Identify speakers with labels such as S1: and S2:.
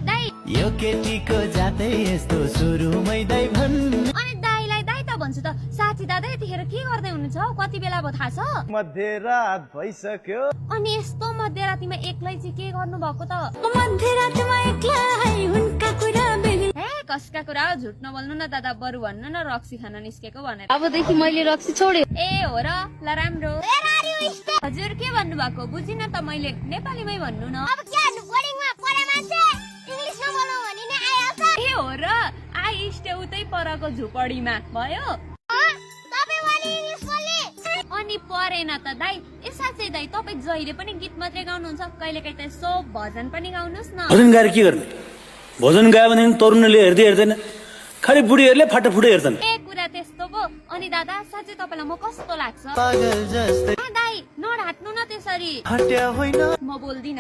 S1: दाइ
S2: यो केटीको जातै यस्तो सुरुमै दाइ भन्नु।
S1: अनि दाइलाई दाइ त भन्छु त साथी दादा यतिखेर के गर्दै हुनुहुन्छ हौ कति बेला भयो थाहा छ
S2: मध्यरात भइसक्यो
S1: अनि यस्तो मध्यरातीमा एक्लै चाहिँ के गर्नु भएको त
S3: मध्यरातमा एक्लै उनका कुरा बेग्लै
S1: ए कसका कुरा हो झुट नबोल्नु न दादा बरु भन्नु न रक्सी खान निस्केको भनेर
S3: अबदेखि मैले रक्सी छोड्यो
S1: ए हो र ल राम्रो हजुर के भन्नु भएको बुझिन त मैले नेपालीमै भन्नु न
S4: अब के गर्नु बोर्डिङमा पढे मान्छे इंग्लिश नबोल्नु भनि नै आइहाल्छ
S1: ए हो र आई स्टे उतै परको झुपडीमा भयो
S4: तपाई पनि इंग्लिश बोल्ने
S1: अनि परेन त दाइ ए साँच्चै दाइ तपाईँ जहिले पनि गीत मात्रै गाउनुहुन्छ कहिलेकाहीँ त यसो भजन पनि गाउनुहोस् न
S5: भजन गाएर के गर्ने भजन गायो भने तरुणले हेर्दै हेर्दैन खालि बुढीहरूले फाटाफुटै हेर्छन्
S1: ए कुरा त्यस्तो पो अनि दादा साँच्चै तपाईँलाई म कस्तो लाग्छ
S2: पागल जस्तै
S1: दाइ नढाट्नु न त्यसरी
S2: हट्या होइन
S1: म बोल्दिन